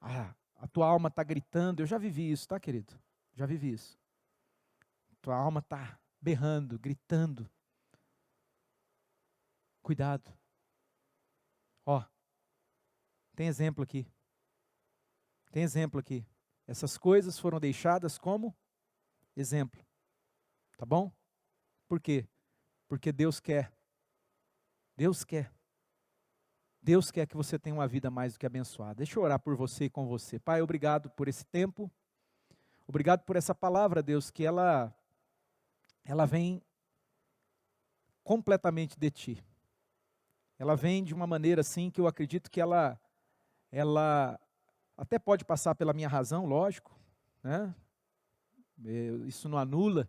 a tua alma está gritando, eu já vivi isso, tá, querido? Já vivi isso. Tua alma está berrando, gritando. Cuidado. Ó, tem exemplo aqui. Tem exemplo aqui. Essas coisas foram deixadas como exemplo. Tá bom? Por quê? Porque Deus quer. Deus quer. Deus quer que você tenha uma vida mais do que abençoada. Deixa eu orar por você e com você. Pai, obrigado por esse tempo. Obrigado por essa palavra, Deus, que ela vem completamente de Ti. Ela vem de uma maneira assim que eu acredito que ela até pode passar pela minha razão, lógico, né? Isso não anula.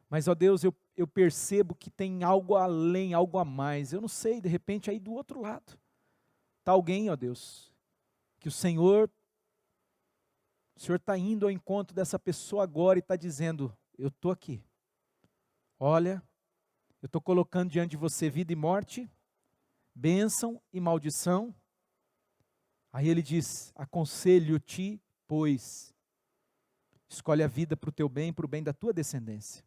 Mas, ó Deus, eu percebo que tem algo além, algo a mais. Eu não sei, de repente aí do outro lado está alguém, ó Deus, que o Senhor está indo ao encontro dessa pessoa agora e está dizendo, eu estou aqui. Olha, eu estou colocando diante de você vida e morte, bênção e maldição. Aí ele diz, aconselho-te, pois, escolhe a vida para o teu bem, para o bem da tua descendência.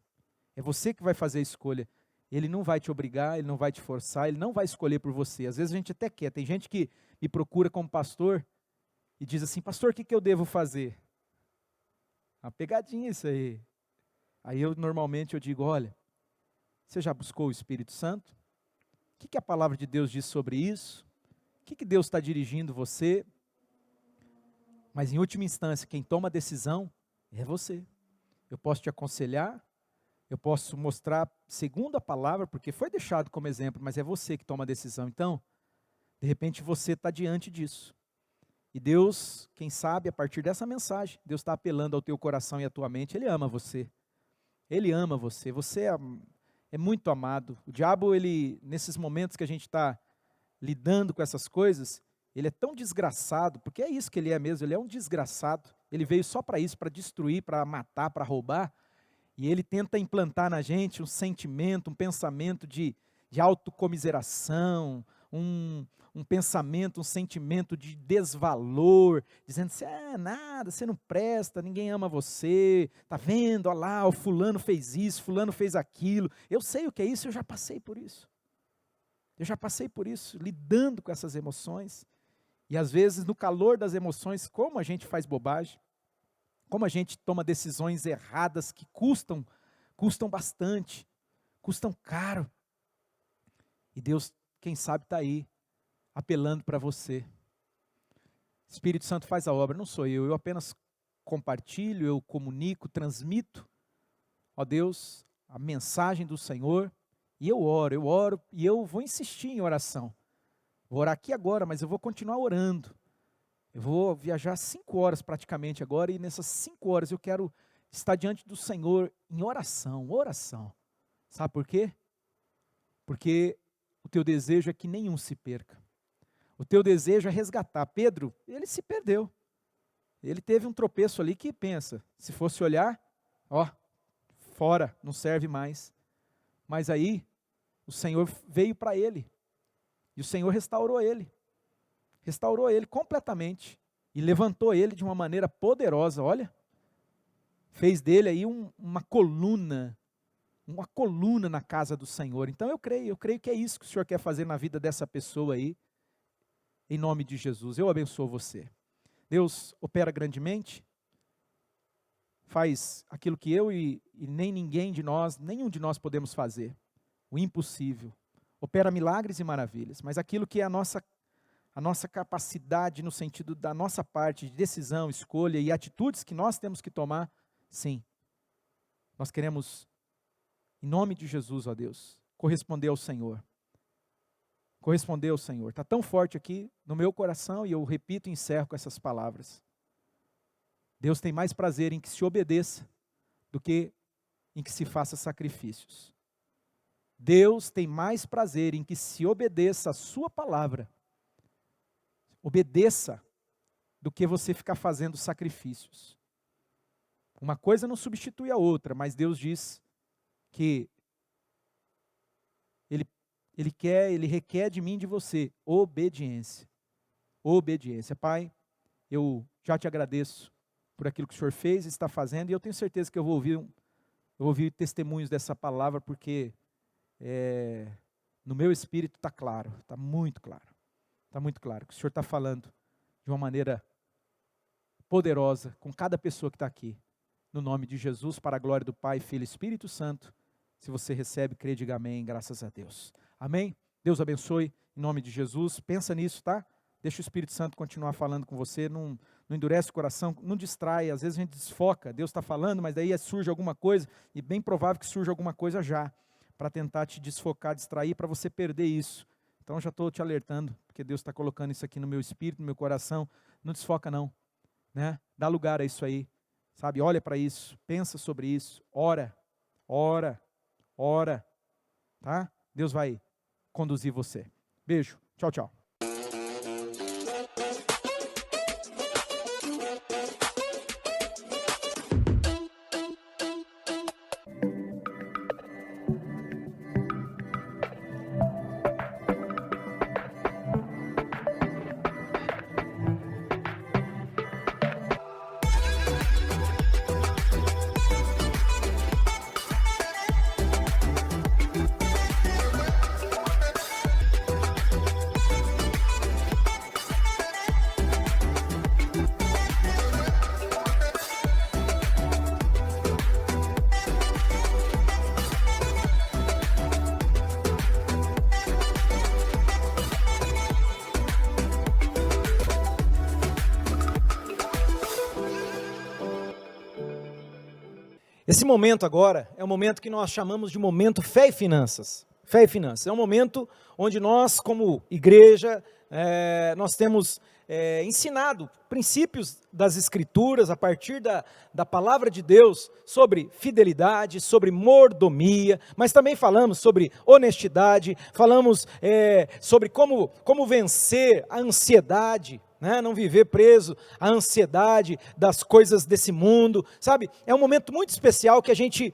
É você que vai fazer a escolha. Ele não vai te obrigar, ele não vai te forçar, ele não vai escolher por você. Às vezes a gente até quer. Tem gente que me procura como pastor e diz assim, pastor, o que eu devo fazer? Uma pegadinha isso aí. Aí normalmente eu digo, olha, você já buscou o Espírito Santo? O que a palavra de Deus diz sobre isso? O que Deus está dirigindo você? Mas em última instância, quem toma a decisão é você. Eu posso te aconselhar, eu posso mostrar segundo a palavra, porque foi deixado como exemplo, mas é você que toma a decisão. Então, de repente você está diante disso. E Deus, quem sabe, a partir dessa mensagem, Deus está apelando ao teu coração e à tua mente, Ele ama você. Ele ama você, você é muito amado. O diabo, nesses momentos que a gente está lidando com essas coisas, ele é tão desgraçado, porque é isso que ele é mesmo, ele é um desgraçado. Ele veio só para isso, para destruir, para matar, para roubar. E ele tenta implantar na gente um sentimento, um pensamento de autocomiseração, um pensamento, um sentimento de desvalor, dizendo, você é nada, você não presta, ninguém ama você, está vendo, olha lá, o fulano fez isso, fulano fez aquilo, eu sei o que é isso, eu já passei por isso. Eu já passei por isso, lidando com essas emoções, e às vezes no calor das emoções, como a gente faz bobagem, como a gente toma decisões erradas que custam bastante, custam caro. E Deus, quem sabe, está aí, apelando para você. Espírito Santo faz a obra, não sou eu apenas compartilho, eu comunico, transmito, ó Deus, a mensagem do Senhor, e eu oro, e eu vou insistir em oração. Vou orar aqui agora, mas eu vou continuar orando. Eu vou viajar 5 horas praticamente agora, e nessas 5 horas eu quero estar diante do Senhor em oração. Sabe por quê? Porque o teu desejo é que nenhum se perca. O teu desejo é resgatar. Pedro, ele se perdeu. ele teve um tropeço ali que pensa, se fosse olhar, ó, fora, não serve mais. Mas aí, o Senhor veio para ele, e o Senhor restaurou ele completamente, e levantou ele de uma maneira poderosa, olha, fez dele aí uma coluna na casa do Senhor. Então eu creio que é isso que o Senhor quer fazer na vida dessa pessoa aí, em nome de Jesus. Eu abençoo você. Deus opera grandemente, faz aquilo que eu e nenhum de nós podemos fazer, o impossível. Opera milagres e maravilhas, mas aquilo que é a nossa capacidade no sentido da nossa parte de decisão, escolha e atitudes que nós temos que tomar, sim. Nós queremos, em nome de Jesus, ó Deus, corresponder ao Senhor. Corresponder ao Senhor. Está tão forte aqui no meu coração e eu repito e encerro com essas palavras. Deus tem mais prazer em que se obedeça do que em que se faça sacrifícios. Deus tem mais prazer em que se obedeça a sua palavra. Obedeça do que você ficar fazendo sacrifícios. Uma coisa não substitui a outra, mas Deus diz que Ele requer de mim e de você obediência. Obediência. Pai, eu já te agradeço por aquilo que o Senhor fez e está fazendo, e eu tenho certeza que eu vou ouvir testemunhos dessa palavra, porque no meu espírito está claro, está muito claro. Está muito claro que o Senhor está falando de uma maneira poderosa com cada pessoa que está aqui. No nome de Jesus, para a glória do Pai, Filho e Espírito Santo. Se você recebe, crê, diga amém, graças a Deus. Amém? Deus abençoe, em nome de Jesus. Pensa nisso, tá? Deixa o Espírito Santo continuar falando com você, não endurece o coração, não distrai. Às vezes a gente desfoca, Deus está falando, mas daí surge alguma coisa, e bem provável que surja alguma coisa já, para tentar te desfocar, distrair, para você perder isso. Então já estou te alertando, porque Deus está colocando isso aqui no meu espírito, no meu coração. Não desfoca não, né? Dá lugar a isso aí, sabe? Olha para isso, pensa sobre isso, ora, tá? Deus vai conduzir você. Beijo, tchau, tchau. Esse momento agora é um momento que nós chamamos de momento fé e finanças. Fé e finanças. É um momento onde nós, como igreja, nós temos ensinado princípios das Escrituras, a partir da palavra de Deus, sobre fidelidade, sobre mordomia, mas também falamos sobre honestidade, falamos sobre como vencer a ansiedade, né? Não viver preso à ansiedade das coisas desse mundo, sabe? É um momento muito especial que a gente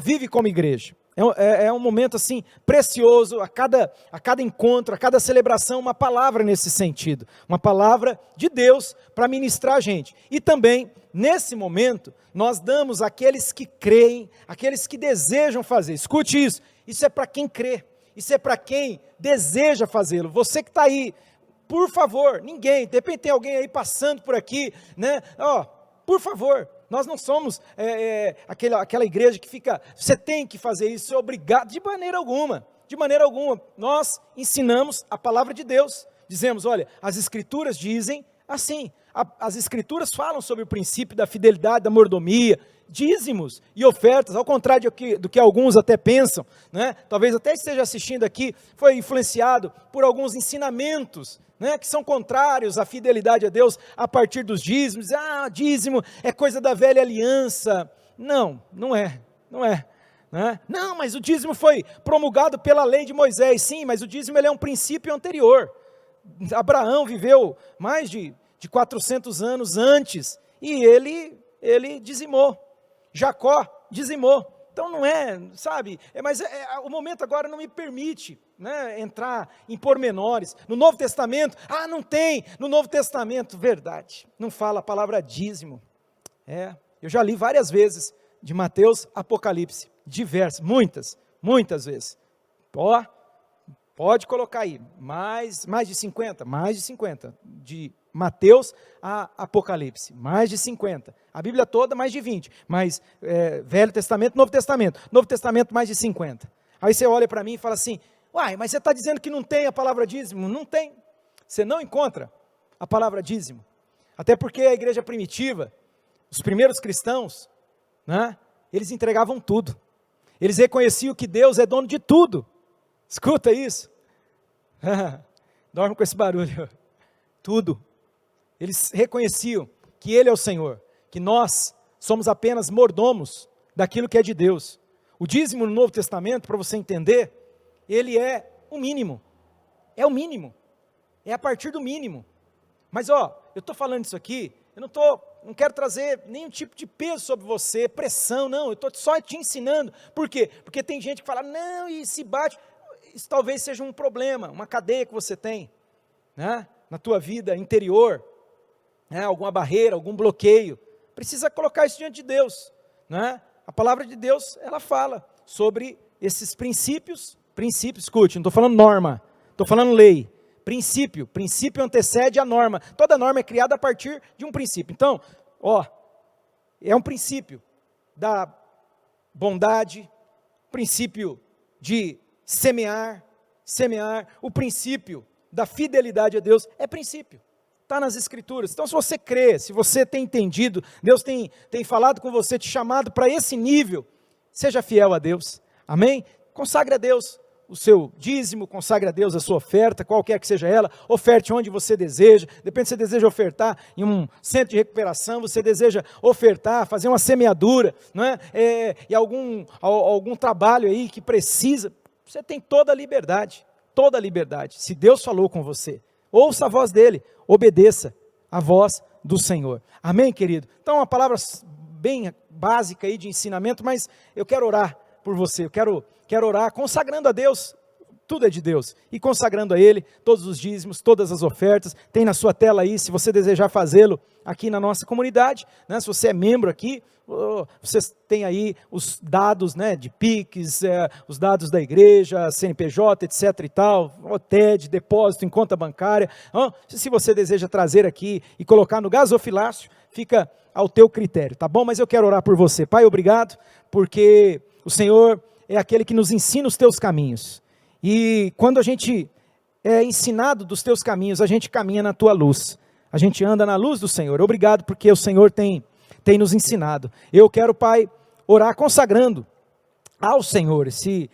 vive como igreja. É um momento assim precioso, a cada encontro, a cada celebração, uma palavra nesse sentido, uma palavra de Deus para ministrar a gente. E também, nesse momento, nós damos àqueles que creem, àqueles que desejam fazer. Escute isso, isso é para quem crê, isso é para quem deseja fazê-lo. Você que está aí, por favor, ninguém, de repente tem alguém aí passando por aqui, né? Por favor, nós não somos aquela igreja que fica, você tem que fazer isso, é obrigado, de maneira alguma, nós ensinamos a palavra de Deus, dizemos, olha, as Escrituras dizem assim, as Escrituras falam sobre o princípio da fidelidade, da mordomia, dízimos e ofertas, ao contrário do que alguns até pensam, né? Talvez até esteja assistindo aqui, foi influenciado por alguns ensinamentos, né, que são contrários à fidelidade a Deus a partir dos dízimos. Dízimo é coisa da velha aliança. Não é. Né? Não, mas o dízimo foi promulgado pela lei de Moisés. Sim, mas o dízimo ele é um princípio anterior. Abraão viveu mais de 400 anos antes, e ele dizimou. Jacó dizimou. Então não é, sabe, mas o momento agora não me permite, né, entrar em pormenores. No Novo Testamento, não tem, no Novo Testamento, verdade, não fala a palavra dízimo. Eu já li várias vezes, de Mateus, Apocalipse, diversas, muitas vezes. Pode colocar aí, mais de 50, de Mateus a Apocalipse, mais de 50, a Bíblia toda mais de 20, mas Velho Testamento, Novo Testamento mais de 50, aí você olha para mim e fala assim, mas você está dizendo que não tem a palavra dízimo? Não tem, você não encontra a palavra dízimo, até porque a igreja primitiva, os primeiros cristãos, né, eles entregavam tudo, eles reconheciam que Deus é dono de tudo, escuta isso, dorme com esse barulho, tudo. Eles reconheciam que Ele é o Senhor, que nós somos apenas mordomos daquilo que é de Deus. O dízimo no Novo Testamento, para você entender, ele é o mínimo, é a partir do mínimo. Mas eu estou falando isso aqui, eu não quero trazer nenhum tipo de peso sobre você, pressão, não, eu estou só te ensinando. Por quê? Porque tem gente que fala, não, e se bate, isso talvez seja um problema, uma cadeia que você tem, né, na tua vida interior, alguma barreira, algum bloqueio, precisa colocar isso diante de Deus, né? A palavra de Deus, ela fala sobre esses princípios, escute, não estou falando norma, estou falando lei, princípio antecede a norma, toda norma é criada a partir de um princípio, então, é um princípio da bondade, princípio de semear, o princípio da fidelidade a Deus, é princípio, está nas Escrituras. Então se você crê, se você tem entendido, Deus tem falado com você, te chamado para esse nível, seja fiel a Deus, amém? Consagre a Deus o seu dízimo, consagre a Deus a sua oferta, qualquer que seja ela, oferte onde você deseja, depende se você deseja ofertar em um centro de recuperação, você deseja ofertar, fazer uma semeadura, não é? E algum trabalho aí que precisa, você tem toda a liberdade, se Deus falou com você, ouça a voz dele, obedeça a voz do Senhor, amém, querido? Então uma palavra bem básica aí de ensinamento, mas eu quero orar por você, eu quero orar consagrando a Deus, tudo é de Deus, e consagrando a Ele, todos os dízimos, todas as ofertas, tem na sua tela aí, se você desejar fazê-lo aqui na nossa comunidade, né, se você é membro aqui, vocês têm aí os dados, né, de Pix, os dados da igreja, CNPJ, etc e tal, TED, depósito em conta bancária, se você deseja trazer aqui e colocar no gasofilácio, fica ao teu critério, tá bom? Mas eu quero orar por você, Pai, obrigado, porque o Senhor é aquele que nos ensina os teus caminhos, e quando a gente é ensinado dos teus caminhos, a gente caminha na tua luz, a gente anda na luz do Senhor. Obrigado porque o Senhor tem nos ensinado. Eu quero, Pai, orar consagrando ao Senhor, esse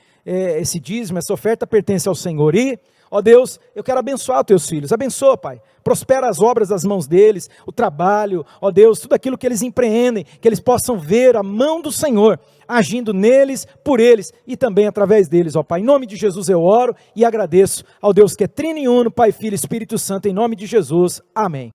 dízimo, essa oferta pertence ao Senhor, e, ó Deus, eu quero abençoar os teus filhos, abençoa, Pai, prospera as obras das mãos deles, o trabalho, ó Deus, tudo aquilo que eles empreendem, que eles possam ver a mão do Senhor, agindo neles, por eles, e também através deles, ó Pai, em nome de Jesus eu oro, e agradeço ao Deus que é trino e uno, Pai, Filho e Espírito Santo, em nome de Jesus, amém.